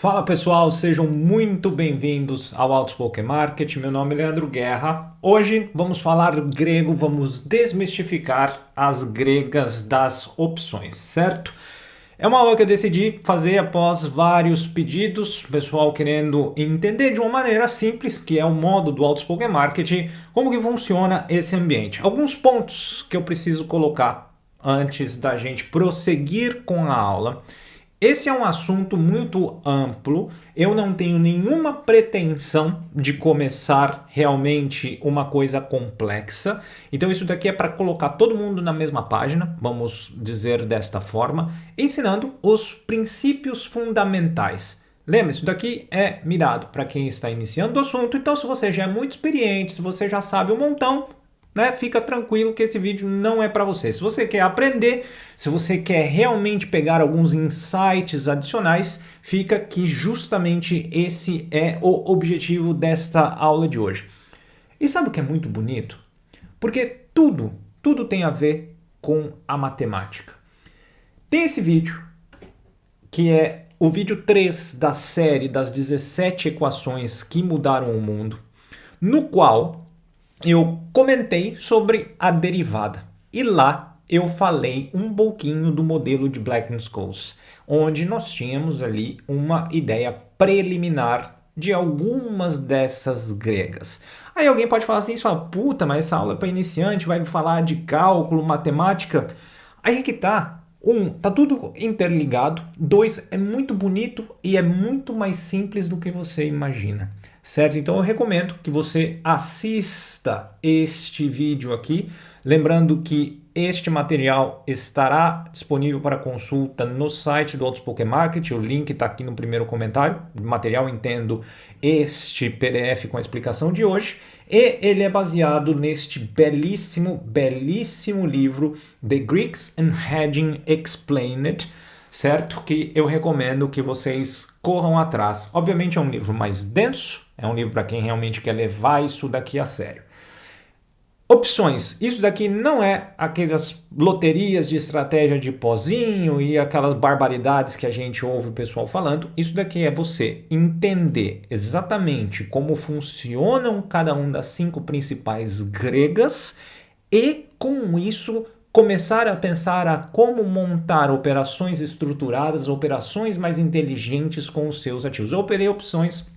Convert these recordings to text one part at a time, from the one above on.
Fala pessoal, sejam muito bem-vindos ao Outspoken Market. Meu nome é Leandro Guerra. Hoje vamos falar grego, vamos desmistificar as gregas das opções, certo? É uma aula que eu decidi fazer após vários pedidos, pessoal querendo entender de uma maneira simples, que é o modo do Outspoken Market, como que funciona esse ambiente. Alguns pontos que eu preciso colocar antes da gente prosseguir com a aula. Esse é um assunto muito amplo, eu não tenho nenhuma pretensão de começar realmente uma coisa complexa, então isso daqui é para colocar todo mundo na mesma página, vamos dizer desta forma, ensinando os princípios fundamentais. Lembra, isso daqui é mirado para quem está iniciando o assunto, então se você já é muito experiente, se você já sabe um montão, fica tranquilo que esse vídeo não é para você. Se você quer aprender, se você quer realmente pegar alguns insights adicionais, fica que justamente esse é o objetivo desta aula de hoje. E sabe o que é muito bonito? Porque tudo tem a ver com a matemática. Tem esse vídeo, que é o vídeo 3 da série das 17 equações que mudaram o mundo, no qual eu comentei sobre a derivada e lá eu falei um pouquinho do modelo de Black-Scholes, onde nós tínhamos ali uma ideia preliminar de algumas dessas gregas. Aí alguém pode falar assim, puta, mas essa aula é para iniciante, vai falar de cálculo, matemática. Aí é que tá. Tá tudo interligado. 2, é muito bonito e é muito mais simples do que você imagina, certo? Então eu recomendo que você assista este vídeo aqui, lembrando que este material estará disponível para consulta no site do Outspoken Market, o link está aqui no primeiro comentário, material entendo este PDF com a explicação de hoje, e ele é baseado neste belíssimo livro The Greeks and Hedging Explained, certo? Que eu recomendo que vocês corram atrás. Obviamente é um livro mais denso, é um livro para quem realmente quer levar isso daqui a sério. Opções. Isso daqui não é aquelas loterias de estratégia de pozinho e aquelas barbaridades que a gente ouve o pessoal falando. Isso daqui é você entender exatamente como funcionam cada uma das 5 principais gregas e, com isso, começar a pensar a como montar operações estruturadas, operações mais inteligentes com os seus ativos. Eu operei opções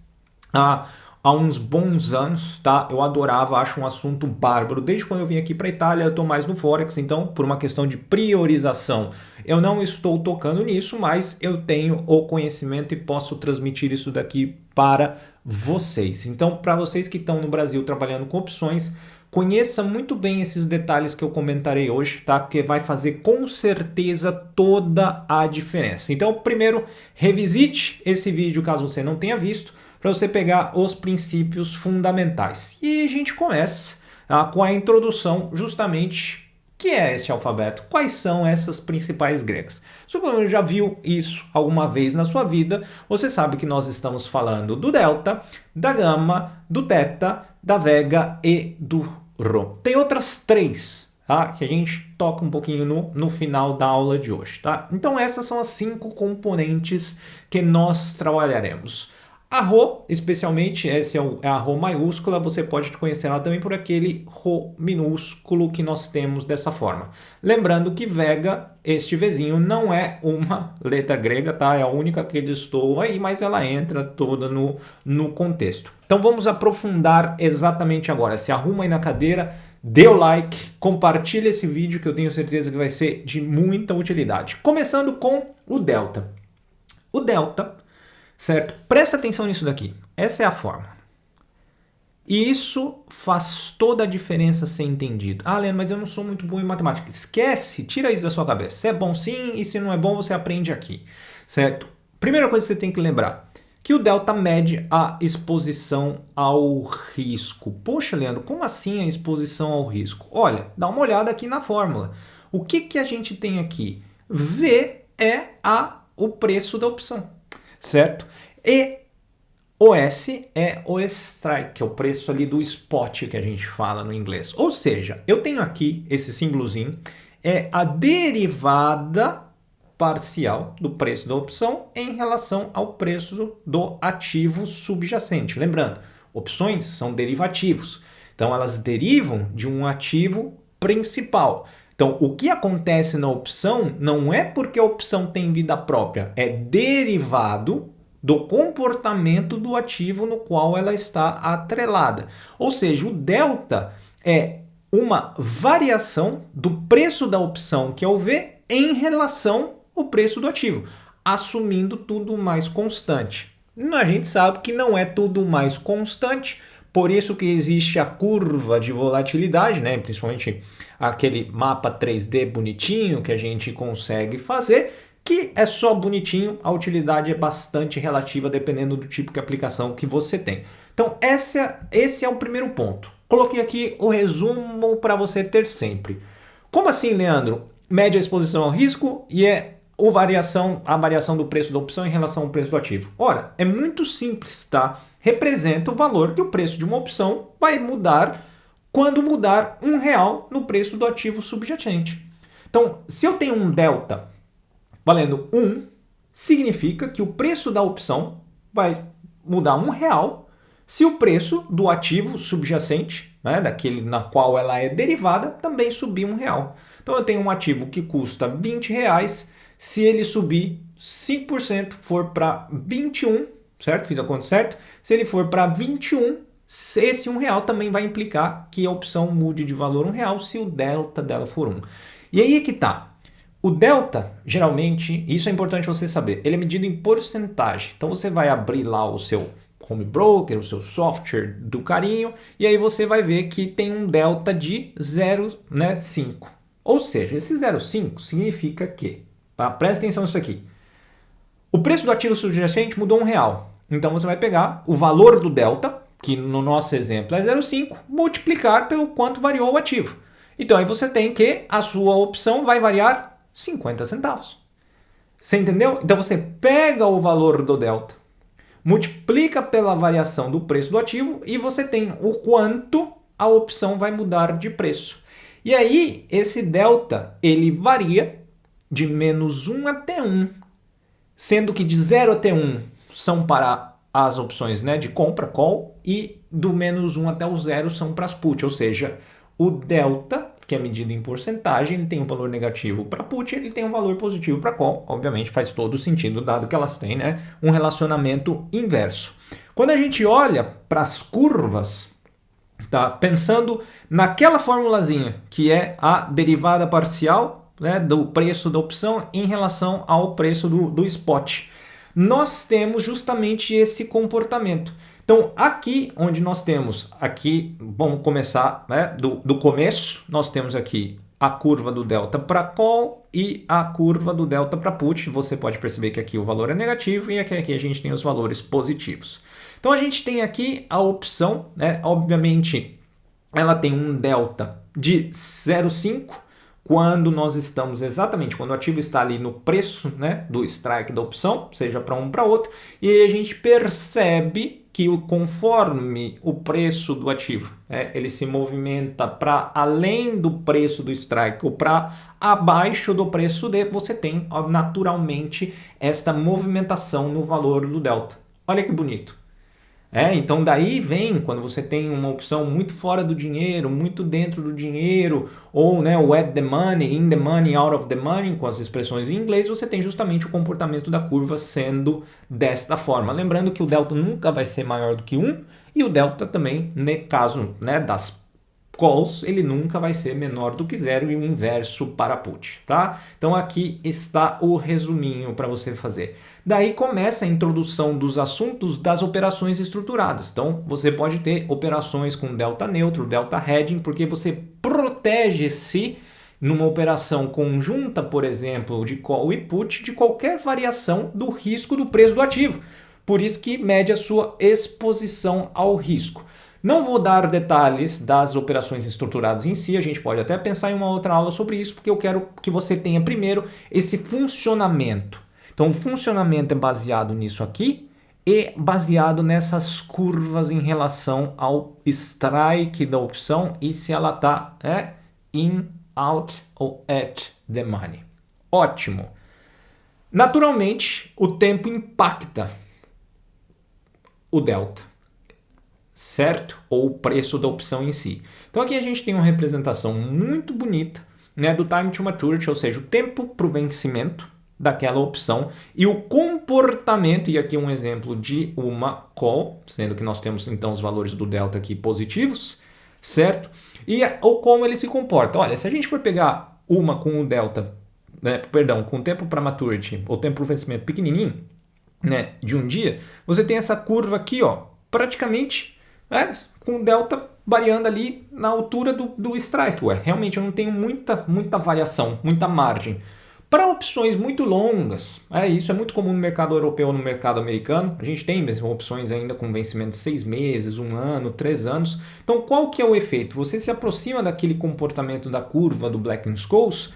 há uns bons anos, tá? Eu adorava, acho um assunto bárbaro. Desde quando eu vim aqui para a Itália, eu estou mais no Forex, então, por uma questão de priorização, eu não estou tocando nisso, mas eu tenho o conhecimento e posso transmitir isso daqui para vocês. Então, para vocês que estão no Brasil trabalhando com opções, conheça muito bem esses detalhes que eu comentarei hoje, tá? Que vai fazer com certeza toda a diferença. Então, primeiro, revisite esse vídeo caso você não tenha visto, para você pegar os princípios fundamentais. E a gente começa com a introdução justamente que é esse alfabeto, quais são essas principais gregas. Se você já viu isso alguma vez na sua vida, você sabe que nós estamos falando do delta, da gama, do teta, da vega e do rho. Tem outras 3, tá? Que a gente toca um pouquinho no final da aula de hoje, tá? Então essas são as 5 componentes que nós trabalharemos. A Rho, especialmente, essa é a Rho maiúscula, você pode conhecer ela também por aquele Rho minúsculo que nós temos dessa forma. Lembrando que Vega, este Vzinho, não é uma letra grega, tá? É a única que destoa aí, mas ela entra toda no contexto. Então vamos aprofundar exatamente agora. Se arruma aí na cadeira, dê o like, compartilhe esse vídeo que eu tenho certeza que vai ser de muita utilidade. Começando com o delta. O delta, certo? Presta atenção nisso daqui. Essa é a forma. E isso faz toda a diferença ser entendido. Ah, Leandro, mas eu não sou muito bom em matemática. Esquece, tira isso da sua cabeça. Se é bom sim, e se não é bom, você aprende aqui, certo? Primeira coisa que você tem que lembrar, que o delta mede a exposição ao risco. Poxa, Leandro, como assim a exposição ao risco? Olha, dá uma olhada aqui na fórmula. O que a gente tem aqui? V é o preço da opção, certo? E o S é o strike, que é o preço ali do spot que a gente fala no inglês. Ou seja, eu tenho aqui esse símbolozinho, é a derivada parcial do preço da opção em relação ao preço do ativo subjacente. Lembrando, opções são derivativos, então elas derivam de um ativo principal. Então, o que acontece na opção não é porque a opção tem vida própria, é derivado do comportamento do ativo no qual ela está atrelada. Ou seja, o delta é uma variação do preço da opção, que é o V, em relação ao preço do ativo, assumindo tudo mais constante. A gente sabe que não é tudo mais constante, por isso que existe a curva de volatilidade, né? Principalmente aquele mapa 3D bonitinho que a gente consegue fazer, que é só bonitinho, a utilidade é bastante relativa dependendo do tipo de aplicação que você tem. Então esse é o primeiro ponto. Coloquei aqui o resumo para você ter sempre. Como assim, Leandro? Mede a exposição ao risco e a variação do preço da opção em relação ao preço do ativo. Ora, é muito simples, tá? Representa o valor que o preço de uma opção vai mudar quando mudar R$1 no preço do ativo subjacente. Então, se eu tenho um delta valendo 1, significa que o preço da opção vai mudar R$1 se o preço do ativo subjacente, né, daquele na qual ela é derivada, também subir R$1. Então eu tenho um ativo que custa R$20, se ele subir 5%, for para 21, certo? Fiz a conta certo? Se ele for para 21, esse R$1 também vai implicar que a opção mude de valor R$1 se o delta dela for 1. E aí é que tá. O delta, geralmente, isso é importante você saber, ele é medido em porcentagem. Então você vai abrir lá o seu home broker, o seu software do carinho, e aí você vai ver que tem um delta de 0,5. Ou seja, esse 0,5 significa que, tá? Presta atenção nisso aqui, o preço do ativo subjacente mudou R$1. Então você vai pegar o valor do delta, que no nosso exemplo é 0,5, multiplicar pelo quanto variou o ativo. Então aí você tem que a sua opção vai variar 50 centavos. Você entendeu? Então você pega o valor do delta, multiplica pela variação do preço do ativo e você tem o quanto a opção vai mudar de preço. E aí esse delta ele varia de -1 até 1, sendo que de 0 até 1 são para as opções, né, de compra, call, e do -1 até o 0 são para as put, ou seja, o delta, que é medido em porcentagem, ele tem um valor negativo para put, ele tem um valor positivo para call. Obviamente faz todo sentido, dado que elas têm, né, um relacionamento inverso. Quando a gente olha para as curvas, tá, pensando naquela formulazinha que é a derivada parcial, né, do preço da opção em relação ao preço do spot, nós temos justamente esse comportamento. Então, aqui onde nós temos, aqui, vamos começar, né, do começo, nós temos aqui a curva do delta para call e a curva do delta para put. Você pode perceber que aqui o valor é negativo e aqui a gente tem os valores positivos. Então, a gente tem aqui a opção, né, obviamente, ela tem um delta de 0,5, quando nós estamos exatamente, quando o ativo está ali no preço, né, do strike da opção, seja para um para outro, e aí a gente percebe que conforme o preço do ativo, ele se movimenta para além do preço do strike ou para abaixo do preço dele, você tem naturalmente esta movimentação no valor do delta. Olha que bonito. Então daí vem quando você tem uma opção muito fora do dinheiro, muito dentro do dinheiro, ou, né, o at the money, in the money, out of the money, com as expressões em inglês, você tem justamente o comportamento da curva sendo desta forma. Lembrando que o delta nunca vai ser maior do que 1 e o delta também, no caso, né, das calls, ele nunca vai ser menor do que 0 e o inverso para put, tá? Então aqui está o resuminho para você fazer. Daí começa a introdução dos assuntos das operações estruturadas. Então você pode ter operações com delta neutro, delta hedging, porque você protege-se numa operação conjunta, por exemplo, de call e put, de qualquer variação do risco do preço do ativo. Por isso que mede a sua exposição ao risco. Não vou dar detalhes das operações estruturadas em si, a gente pode até pensar em uma outra aula sobre isso, porque eu quero que você tenha primeiro esse funcionamento. Então o funcionamento é baseado nisso aqui e baseado nessas curvas em relação ao strike da opção e se ela está in, out ou at the money. Ótimo! Naturalmente, o tempo impacta o delta, certo? Ou o preço da opção em si. Então aqui a gente tem uma representação muito bonita, né, do time to maturity, ou seja, o tempo para o vencimento daquela opção e o comportamento, e aqui um exemplo de uma call, sendo que nós temos então os valores do delta aqui positivos, certo? E ou como ele se comporta. Olha, se a gente for pegar uma com o delta, né, perdão, com o tempo para maturity, ou tempo para o vencimento pequenininho, né, de um dia, você tem essa curva aqui, ó, praticamente, né, com delta variando ali na altura do strike. Ué, realmente eu não tenho muita variação, muita margem. Para opções muito longas, isso é muito comum no mercado europeu, no mercado americano. A gente tem mesmo opções ainda com vencimento de 6 meses, 1 ano, 3 anos. Então qual que é o efeito? Você se aproxima daquele comportamento da curva do Black-Scholes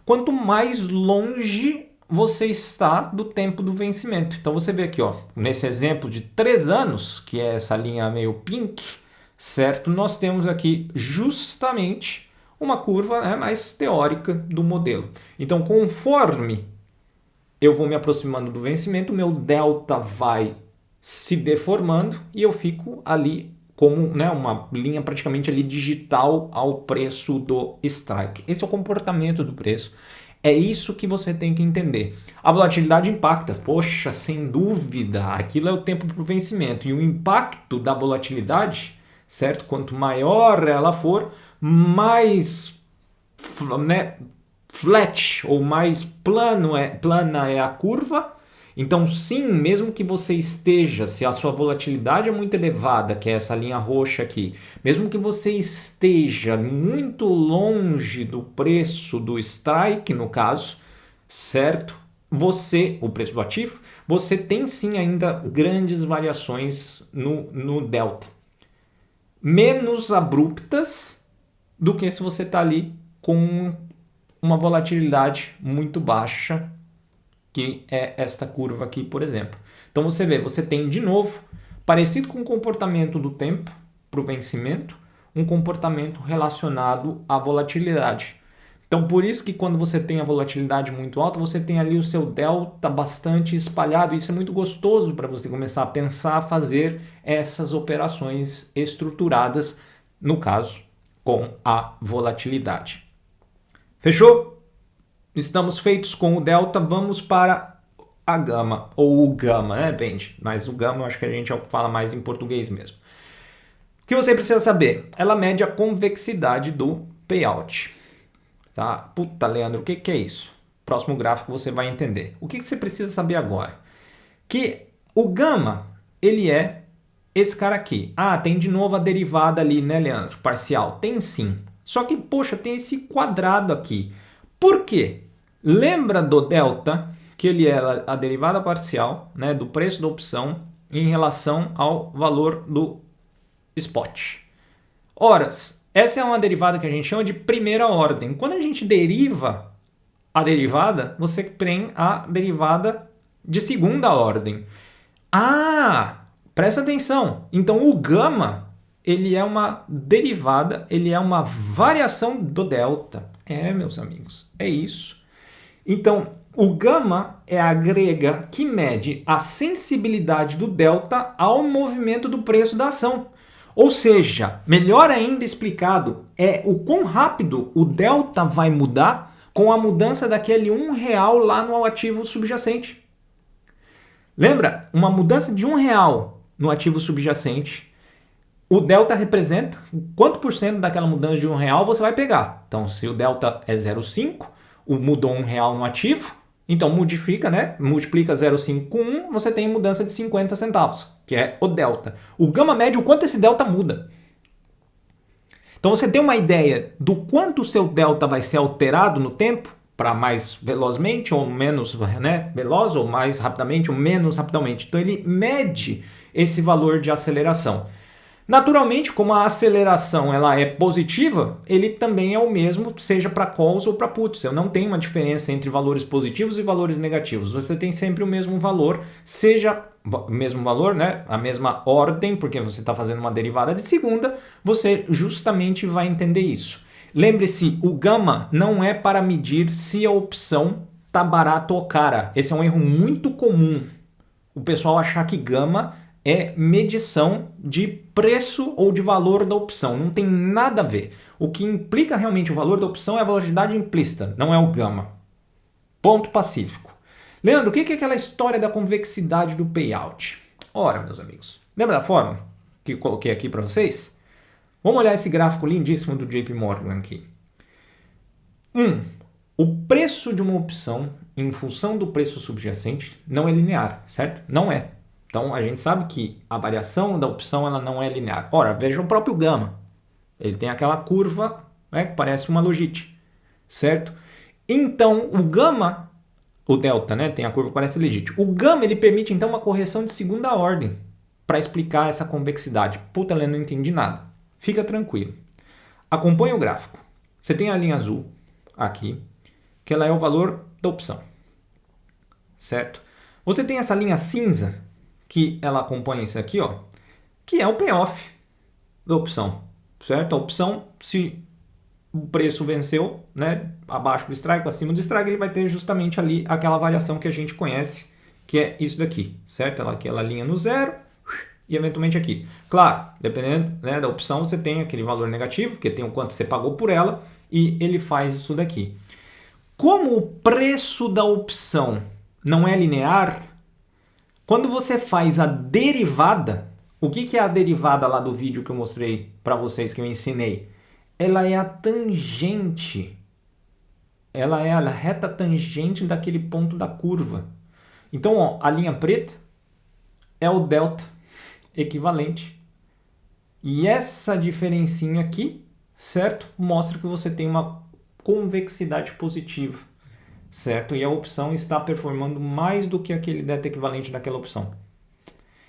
quanto mais longe você está do tempo do vencimento. Então você vê aqui, ó, nesse exemplo de 3 anos, que é essa linha meio pink, certo? Nós temos aqui justamente uma curva, né, mais teórica do modelo. Então, conforme eu vou me aproximando do vencimento, o meu delta vai se deformando e eu fico ali como, né, uma linha praticamente ali digital ao preço do strike. Esse é o comportamento do preço. É isso que você tem que entender. A volatilidade impacta. Poxa, sem dúvida, aquilo é o tempo para o vencimento. E o impacto da volatilidade, certo? Quanto maior ela for, mais, né, flat ou mais plana é a curva. Então sim, mesmo que você esteja, se a sua volatilidade é muito elevada, que é essa linha roxa aqui, mesmo que você esteja muito longe do preço do strike, no caso, certo? O preço do ativo, você tem sim ainda grandes variações no delta. Menos abruptas do que se você está ali com uma volatilidade muito baixa, que é esta curva aqui, por exemplo. Então você vê, você tem de novo, parecido com o comportamento do tempo para o vencimento, um comportamento relacionado à volatilidade. Então por isso que quando você tem a volatilidade muito alta, você tem ali o seu delta bastante espalhado. Isso é muito gostoso para você começar a pensar, a fazer essas operações estruturadas, no caso, com a volatilidade. Fechou? Estamos feitos com o delta, vamos para a gama, ou o gama, né, Benji? Mas o gama eu acho que a gente fala mais em português mesmo. O que você precisa saber? Ela mede a convexidade do payout. Tá? Puta, Leandro, o que é isso? Próximo gráfico você vai entender. O que você precisa saber agora? Que o gama, ele é esse cara aqui. Ah, tem de novo a derivada ali, né, Leandro? Parcial. Tem sim. Só que, poxa, tem esse quadrado aqui. Por quê? Lembra do delta, que ele é a derivada parcial, né, do preço da opção em relação ao valor do spot. Ora, essa é uma derivada que a gente chama de primeira ordem. Quando a gente deriva a derivada, você tem a derivada de segunda ordem. Ah, presta atenção. Então o gama, ele é uma derivada, ele é uma variação do delta. Meus amigos, é isso. Então, o gama é a grega que mede a sensibilidade do delta ao movimento do preço da ação. Ou seja, melhor ainda explicado, é o quão rápido o delta vai mudar com a mudança daquele R$1 lá no ativo subjacente. Lembra? Uma mudança de R$1 no ativo subjacente, o delta representa quanto por cento daquela mudança de R$1 você vai pegar. Então, se o delta é 0,5, mudou R$1 no ativo, então modifica, né? Multiplica 0,5 com 1, você tem mudança de 50 centavos, que é o delta. O gama médio, o quanto esse delta muda. Então você tem uma ideia do quanto o seu delta vai ser alterado no tempo, para mais velozmente ou menos, né, veloz, ou mais rapidamente ou menos rapidamente. Então ele mede esse valor de aceleração. Naturalmente, como a aceleração ela é positiva, ele também é o mesmo, seja para calls ou para puts. Eu não tenho uma diferença entre valores positivos e valores negativos. Você tem sempre o mesmo valor, seja o mesmo valor, né? A mesma ordem, porque você está fazendo uma derivada de segunda, você justamente vai entender isso. Lembre-se, o gama não é para medir se a opção tá barato ou cara. Esse é um erro muito comum. O pessoal achar que gama é medição de preço ou de valor da opção. Não tem nada a ver. O que implica realmente o valor da opção é a velocidade implícita, não é o gama. Ponto pacífico. Leandro, o que é aquela história da convexidade do payout? Ora, meus amigos, lembra da fórmula que eu coloquei aqui para vocês? Vamos olhar esse gráfico lindíssimo do JP Morgan aqui. O preço de uma opção em função do preço subjacente não é linear, certo? Não é. Então a gente sabe que a variação da opção ela não é linear. Ora, veja o próprio gama. Ele tem aquela curva, né, que parece uma logite, certo? Então o gama, o delta, né, tem a curva que parece legítimo. O gama ele permite então uma correção de segunda ordem para explicar essa convexidade. Puta, eu não entendi nada. Fica tranquilo. Acompanhe o gráfico. Você tem a linha azul aqui, que ela é o valor da opção, certo? Você tem essa linha cinza, que ela acompanha isso aqui, ó, que é o payoff da opção, certo? A opção, se o preço venceu, né, abaixo do strike, acima do strike, ele vai ter justamente ali aquela variação que a gente conhece, que é isso daqui, certo? Aquela linha no zero e eventualmente aqui. Claro, dependendo, né, da opção, você tem aquele valor negativo, porque tem o quanto você pagou por ela, e ele faz isso daqui. Como o preço da opção não é linear, quando você faz a derivada, o que é a derivada lá do vídeo que eu mostrei para vocês, que eu ensinei? Ela é a tangente. Ela é a reta tangente daquele ponto da curva. Então, ó, a linha preta é o delta equivalente. E essa diferencinha aqui, certo? Mostra que você tem uma convexidade positiva, certo? E a opção está performando mais do que aquele delta equivalente daquela opção.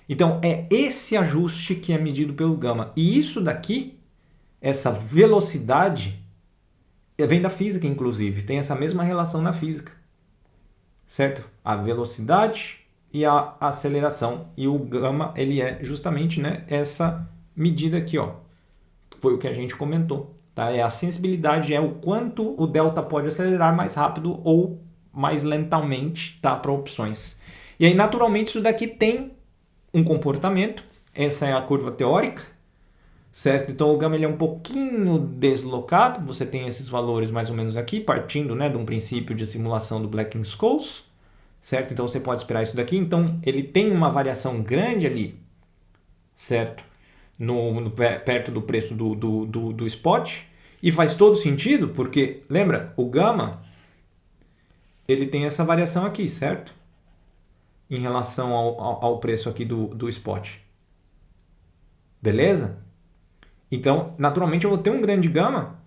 Então, é esse ajuste que é medido pelo gama. E isso daqui, essa velocidade, vem da física, inclusive. Tem essa mesma relação na física, certo? A velocidade e a aceleração. E o gama, ele é justamente, né, essa medida aqui, ó. Foi o que a gente comentou. Tá? É a sensibilidade, é o quanto o delta pode acelerar mais rápido ou mais lentamente, tá, para opções. E aí, naturalmente, isso daqui tem um comportamento. Essa é a curva teórica, certo? Então, o gama ele é um pouquinho deslocado. Você tem esses valores mais ou menos aqui, partindo, né, de um princípio de simulação do Black-Scholes, certo? Então, você pode esperar isso daqui. Então, ele tem uma variação grande ali, certo? Perto do preço do spot, e faz todo sentido, porque, lembra, o gama, ele tem essa variação aqui, certo? Em relação ao preço aqui do spot. Beleza? Então, naturalmente, eu vou ter um grande gama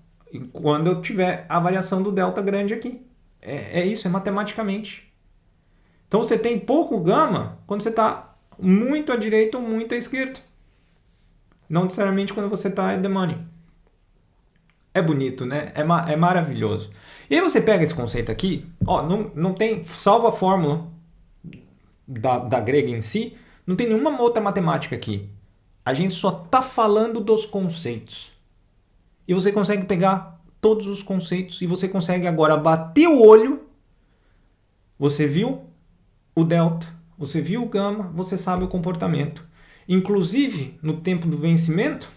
quando eu tiver a variação do delta grande aqui. É isso, é matematicamente. Então, você tem pouco gama quando você está muito à direita ou muito à esquerda. Não necessariamente quando você está at the money. É bonito, né? É maravilhoso. E aí você pega esse conceito aqui, ó, não tem, salvo a fórmula da grega em si, não tem nenhuma outra matemática aqui. A gente só está falando dos conceitos. E você consegue pegar todos os conceitos e você consegue agora bater o olho. Você viu o delta, você viu o gama, você sabe o comportamento. Inclusive, no tempo do vencimento,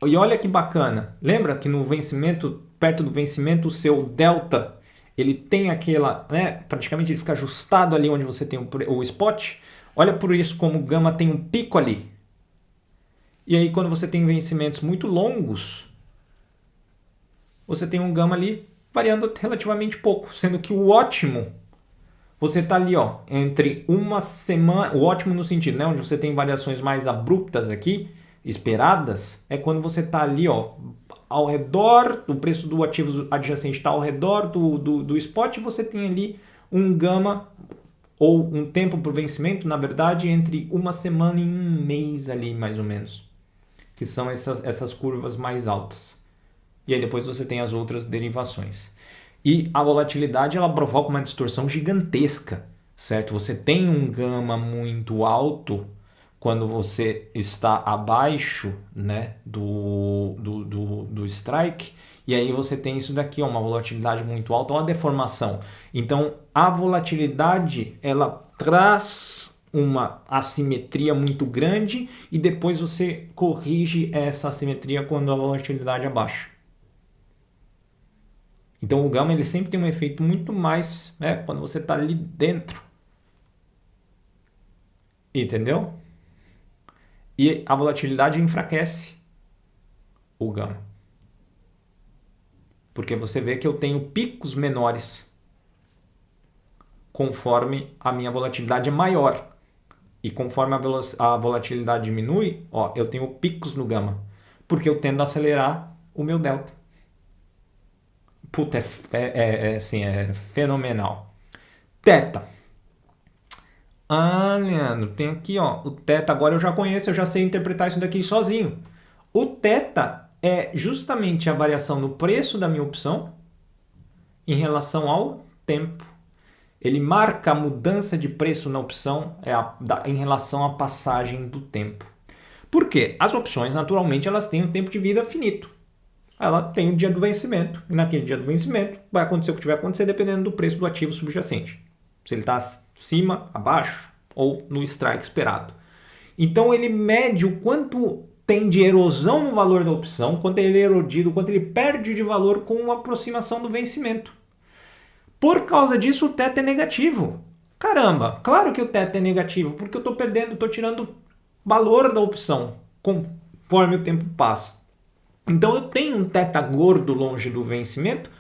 e olha que bacana, lembra que no vencimento, perto do vencimento, o seu delta, ele tem aquela, né, praticamente ele fica ajustado ali onde você tem o spot. Olha por isso como o gama tem um pico ali. E aí quando você tem vencimentos muito longos, você tem um gama ali variando relativamente pouco, sendo que o ótimo, você está ali, ó, entre uma semana, o ótimo no sentido, né, onde você tem variações mais abruptas aqui, esperadas, é quando você está ali, ó, ao redor do preço do ativo adjacente, está ao redor do spot, e você tem ali um gama ou um tempo por vencimento, na verdade, entre uma semana e um mês ali, mais ou menos, que são essas curvas mais altas. E aí depois você tem as outras derivações. E a volatilidade, ela provoca uma distorção gigantesca, certo? Você tem um gama muito alto quando você está abaixo, né, do strike, E aí você tem isso daqui, ó, uma volatilidade muito alta, uma deformação. Então, a volatilidade, ela traz uma assimetria muito grande e depois você corrige essa assimetria quando a volatilidade abaixa. Então, o gama ele sempre tem um efeito muito mais, né, quando você está ali dentro. Entendeu? E a volatilidade enfraquece o gama. Porque você vê que eu tenho picos menores conforme a minha volatilidade é maior. E conforme a volatilidade diminui, ó, eu tenho picos no gama. Porque eu tendo a acelerar o meu delta. Puta, é fenomenal. Teta. Ah, Leandro, tem aqui, ó, o teta. Agora eu já conheço, eu já sei interpretar isso daqui sozinho. O teta é justamente a variação no preço da minha opção em relação ao tempo. Ele marca a mudança de preço na opção em relação à passagem do tempo. Por quê? As opções, naturalmente, elas têm um tempo de vida finito. Ela tem o dia do vencimento. E naquele dia do vencimento vai acontecer o que tiver acontecer dependendo do preço do ativo subjacente. Se ele está acima, abaixo ou no strike esperado. Então ele mede o quanto tem de erosão no valor da opção, quanto ele é erodido, quanto ele perde de valor com a aproximação do vencimento. Por causa disso, o teto é negativo. Caramba, claro que o teto é negativo, porque eu estou perdendo, estou tirando valor da opção conforme o tempo passa. Então eu tenho um teta gordo longe do vencimento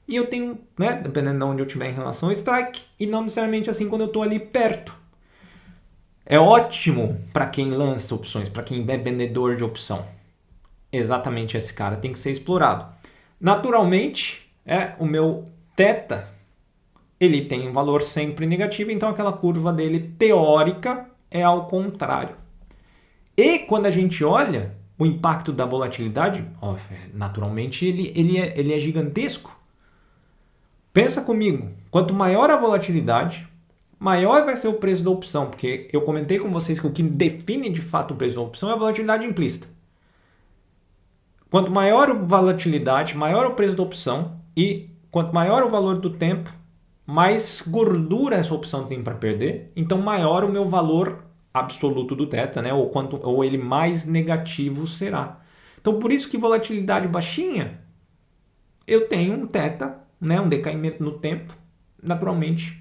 e eu tenho, né, dependendo de onde eu estiver em relação ao strike, e não necessariamente assim quando eu estou ali perto. É ótimo para quem lança opções, para quem é vendedor de opção. Exatamente esse cara tem que ser explorado. Naturalmente, o meu teta, ele tem um valor sempre negativo, então aquela curva dele teórica é ao contrário. E quando a gente olha o impacto da volatilidade, naturalmente ele é gigantesco. Pensa comigo, quanto maior a volatilidade, maior vai ser o preço da opção, porque eu comentei com vocês que o que define de fato o preço da opção é a volatilidade implícita. Quanto maior a volatilidade, maior o preço da opção, e quanto maior o valor do tempo, mais gordura essa opção tem para perder, então maior o meu valor absoluto do teta, né? Ou ele mais negativo será. Então por isso que volatilidade baixinha, eu tenho um teta, né? Um decaimento no tempo, naturalmente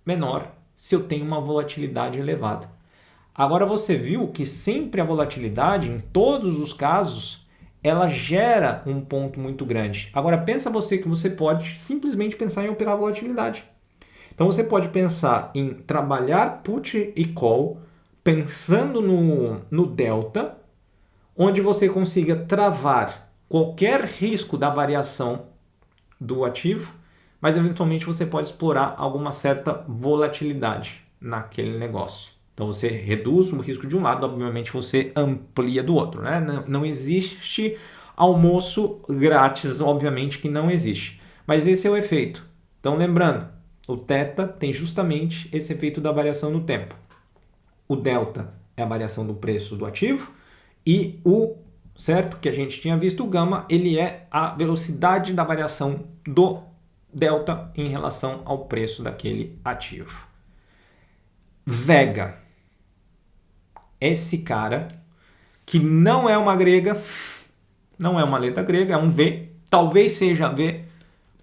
menor se eu tenho uma volatilidade elevada. Agora você viu que sempre a volatilidade, em todos os casos, ela gera um ponto muito grande. Agora pensa você que você pode simplesmente pensar em operar volatilidade. Então você pode pensar em trabalhar put e call pensando no delta, onde você consiga travar qualquer risco da variação do ativo, mas eventualmente você pode explorar alguma certa volatilidade naquele negócio. Então você reduz o risco de um lado, obviamente você amplia do outro, né? Não existe almoço grátis, obviamente que não existe. Mas esse é o efeito. Então lembrando, o teta tem justamente esse efeito da variação no tempo. O delta é a variação do preço do ativo e o certo que a gente tinha visto, o gama, ele é a velocidade da variação do delta em relação ao preço daquele ativo. Vega. Esse cara, que não é uma grega, não é uma letra grega, é um V, talvez seja V,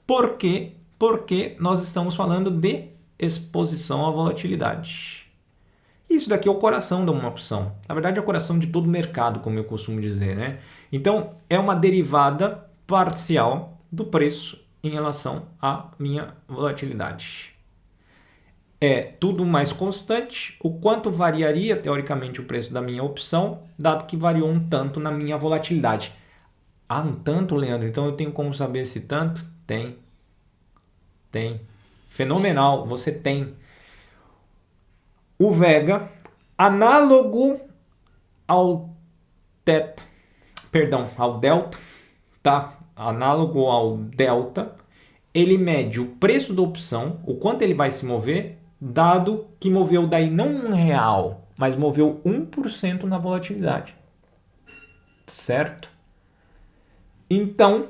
por quê? Porque nós estamos falando de exposição à volatilidade. Isso daqui é o coração de uma opção. Na verdade, é o coração de todo o mercado, como eu costumo dizer, né? Então, é uma derivada parcial do preço em relação à minha volatilidade. É tudo mais constante, o quanto variaria, teoricamente, o preço da minha opção, dado que variou um tanto na minha volatilidade. Ah, um tanto, Leandro? Então eu tenho como saber esse tanto? Tem. Fenomenal, você tem. O Vega, análogo ao teta, ao delta, tá? Análogo ao delta, ele mede o preço da opção, o quanto ele vai se mover, dado que moveu daí não R$1, mas moveu 1% na volatilidade. Certo? Então,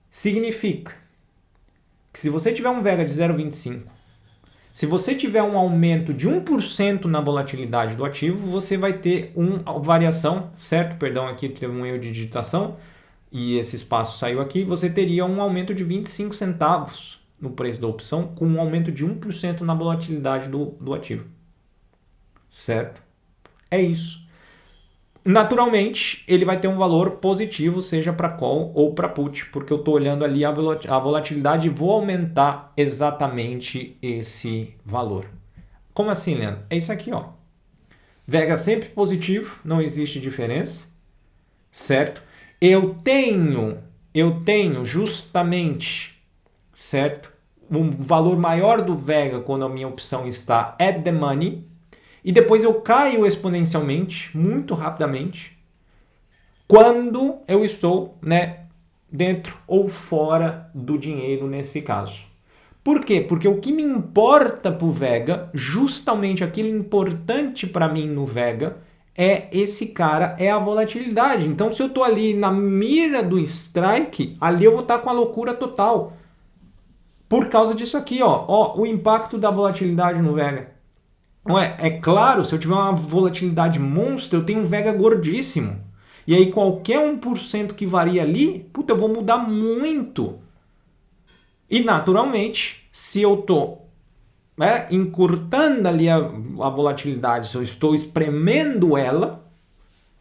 significa que se você tiver um Vega de 0,25, se você tiver um aumento de 1% na volatilidade do ativo, você vai ter uma variação, certo? Perdão, aqui teve um erro de digitação e esse espaço saiu aqui. Você teria um aumento de 25 centavos no preço da opção com um aumento de 1% na volatilidade do ativo, certo? É isso. Naturalmente, ele vai ter um valor positivo, seja para call ou para put, porque eu estou olhando ali a volatilidade e vou aumentar exatamente esse valor. Como assim, Leandro? É isso aqui, ó. Vega sempre positivo, não existe diferença, certo? Eu tenho justamente, certo, um valor maior do Vega quando a minha opção está at the money, e depois eu caio exponencialmente, muito rapidamente, quando eu estou, dentro ou fora do dinheiro nesse caso. Por quê? Porque o que me importa para o Vega, justamente aquilo importante para mim no Vega, é esse cara, é a volatilidade. Então, se eu estou ali na mira do strike, ali eu vou estar com a loucura total. Por causa disso aqui, ó, o impacto da volatilidade no Vega. Ué, é claro, se eu tiver uma volatilidade monstro, eu tenho um Vega gordíssimo. E aí qualquer 1% que varia ali, puta, eu vou mudar muito. E naturalmente, se eu estou encurtando ali a volatilidade, se eu estou espremendo ela,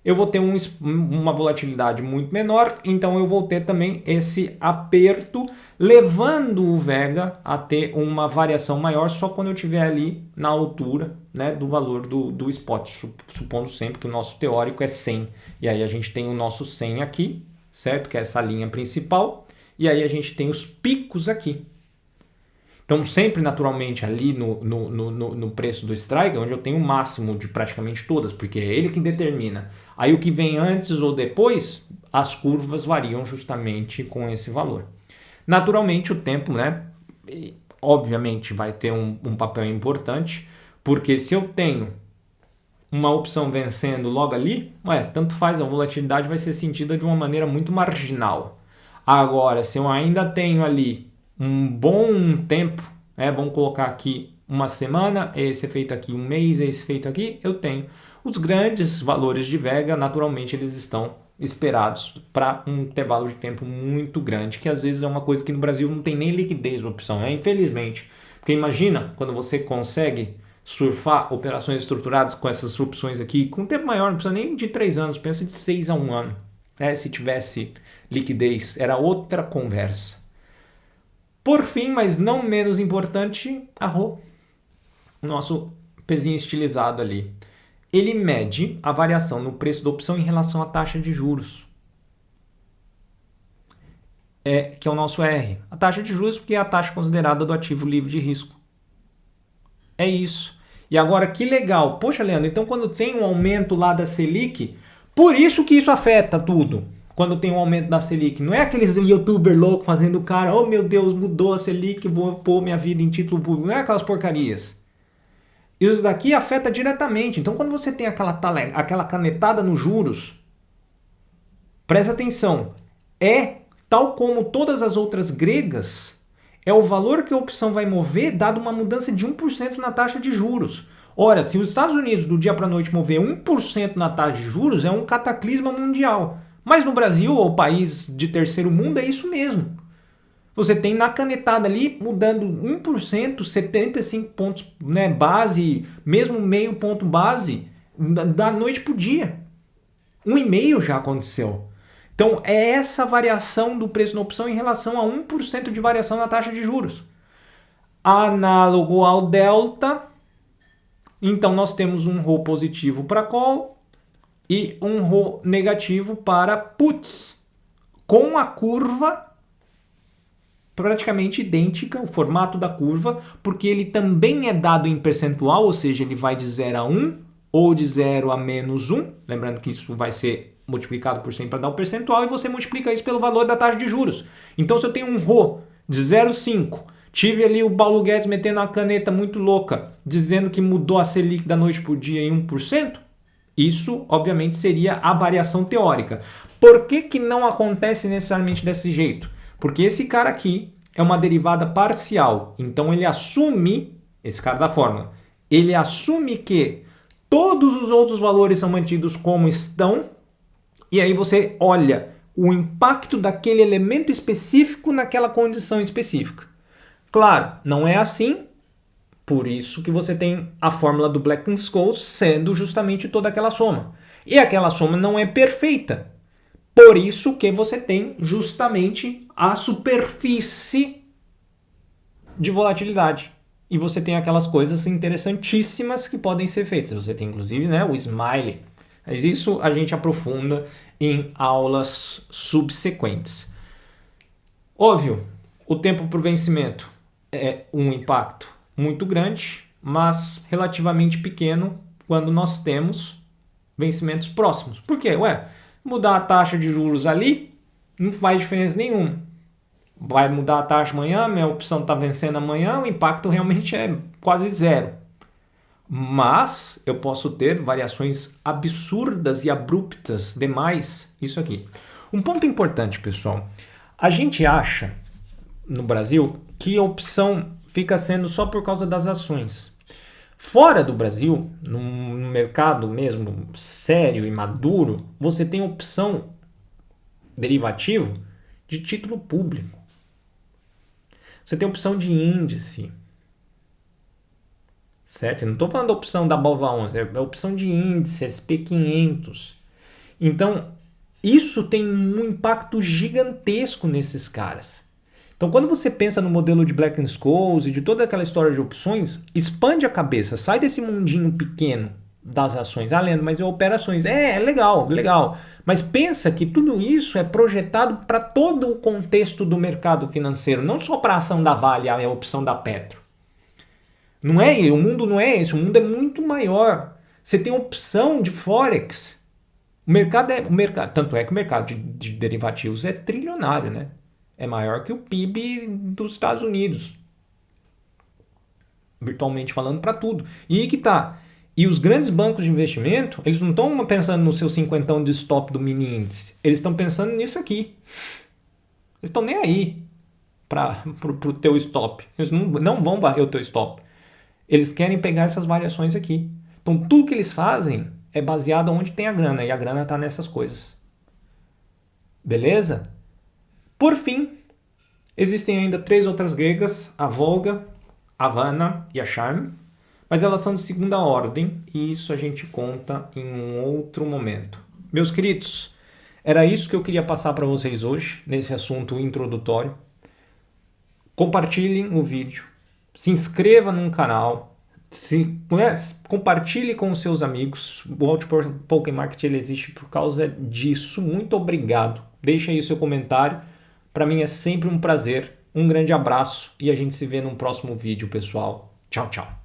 eu vou ter uma volatilidade muito menor, então eu vou ter também esse aperto, levando o Vega a ter uma variação maior só quando eu estiver ali na altura, do valor do spot, supondo sempre que o nosso teórico é 100. E aí a gente tem o nosso 100 aqui, certo? Que é essa linha principal. E aí a gente tem os picos aqui. Então sempre naturalmente ali no preço do strike, onde eu tenho o máximo de praticamente todas, porque é ele que determina. Aí o que vem antes ou depois, as curvas variam justamente com esse valor. Naturalmente o tempo, obviamente vai ter um papel importante, porque se eu tenho uma opção vencendo logo ali, tanto faz, a volatilidade vai ser sentida de uma maneira muito marginal. Agora, se eu ainda tenho ali um bom tempo, vamos colocar aqui uma semana, esse é feito aqui um mês, esse feito aqui, eu tenho os grandes valores de Vega, naturalmente eles estão esperados para um intervalo de tempo muito grande, que às vezes é uma coisa que no Brasil não tem nem liquidez na opção, infelizmente. Porque imagina quando você consegue surfar operações estruturadas com essas opções aqui, com um tempo maior, não precisa nem de 3 anos, pensa de 6 a 1 ano. Se tivesse liquidez, era outra conversa. Por fim, mas não menos importante, a RO, o nosso pezinho estilizado ali. Ele mede a variação no preço da opção em relação à taxa de juros. Que é o nosso R. A taxa de juros, porque é a taxa considerada do ativo livre de risco. É isso. E agora, que legal. Poxa, Leandro, então quando tem um aumento lá da Selic, por isso que isso afeta tudo. Quando tem um aumento da Selic. Não é aqueles youtuber loucos fazendo cara, oh meu Deus, mudou a Selic, vou pôr minha vida em título público. Não é aquelas porcarias. Isso daqui afeta diretamente. Então, quando você tem aquela canetada nos juros, presta atenção. Tal como todas as outras gregas, é o valor que a opção vai mover dado uma mudança de 1% na taxa de juros. Ora, se os Estados Unidos do dia para a noite mover 1% na taxa de juros, é um cataclisma mundial. Mas no Brasil, ou país de terceiro mundo, é isso mesmo. Você tem na canetada ali, mudando 1%, 75 pontos base, mesmo meio ponto base, da noite para o dia. 1,5% já aconteceu. Então, é essa variação do preço na opção em relação a 1% de variação na taxa de juros. Análogo ao delta, então nós temos um RO positivo para call e um RO negativo para puts, com a curva praticamente idêntica, o formato da curva, porque ele também é dado em percentual, ou seja, ele vai de 0 a 1 ou de 0 a menos 1, lembrando que isso vai ser multiplicado por 100 para dar o percentual, e você multiplica isso pelo valor da taxa de juros. Então, se eu tenho um RO de 0,5, tive ali o Paulo Guedes metendo uma caneta muito louca, dizendo que mudou a Selic da noite para o dia em 1%, isso, obviamente, seria a variação teórica. Por que que não acontece necessariamente desse jeito? Porque esse cara aqui é uma derivada parcial. Então ele assume, esse cara da fórmula, ele assume que todos os outros valores são mantidos como estão, e aí você olha o impacto daquele elemento específico naquela condição específica. Claro, não é assim, por isso que você tem a fórmula do Black-Scholes sendo justamente toda aquela soma. E aquela soma não é perfeita. Por isso que você tem justamente a superfície de volatilidade. E você tem aquelas coisas interessantíssimas que podem ser feitas. Você tem inclusive, né, o smiley. Mas isso a gente aprofunda em aulas subsequentes. Óbvio, o tempo para o vencimento é um impacto muito grande, mas relativamente pequeno quando nós temos vencimentos próximos. Por quê? Mudar a taxa de juros ali não faz diferença nenhuma. Vai mudar a taxa amanhã, minha opção está vencendo amanhã, o impacto realmente é quase zero. Mas eu posso ter variações absurdas e abruptas demais. Isso aqui. Um ponto importante, pessoal. A gente acha, no Brasil, que a opção fica sendo só por causa das ações. Fora do Brasil, no mercado mesmo sério e maduro, você tem opção derivativo de título público. Você tem opção de índice. Certo? Eu não estou falando da opção da BOVA11, é a opção de índice, SP500. Então, isso tem um impacto gigantesco nesses caras. Então, quando você pensa no modelo de Black-Scholes e de toda aquela história de opções, expande a cabeça, sai desse mundinho pequeno das ações. Ah, Leandro, mas eu opero ações. É legal, legal. Mas pensa que tudo isso é projetado para todo o contexto do mercado financeiro, não só para a ação da Vale, a opção da Petro. Não é, o mundo não é esse, o mundo é muito maior. Você tem opção de Forex. O mercado, tanto é que o mercado de derivativos é trilionário, né? É maior que o PIB dos Estados Unidos. Virtualmente falando para tudo. E aí que tá. E os grandes bancos de investimento, eles não estão pensando no seu 50 de stop do mini índice. Eles estão pensando nisso aqui. Eles estão nem aí para o teu stop. Eles não vão varrer o teu stop. Eles querem pegar essas variações aqui. Então, tudo que eles fazem é baseado onde tem a grana. E a grana está nessas coisas. Beleza? Por fim, existem ainda 3 outras gregas. A Volga, a Havana e a Charme. Mas elas são de segunda ordem. E isso a gente conta em um outro momento. Meus queridos, era isso que eu queria passar para vocês hoje. Nesse assunto introdutório. Compartilhem o vídeo. Se inscreva no canal, compartilhe com os seus amigos. O Outspoken Market ele existe por causa disso. Muito obrigado. Deixa aí o seu comentário. Para mim é sempre um prazer. Um grande abraço e a gente se vê num próximo vídeo, pessoal. Tchau, tchau.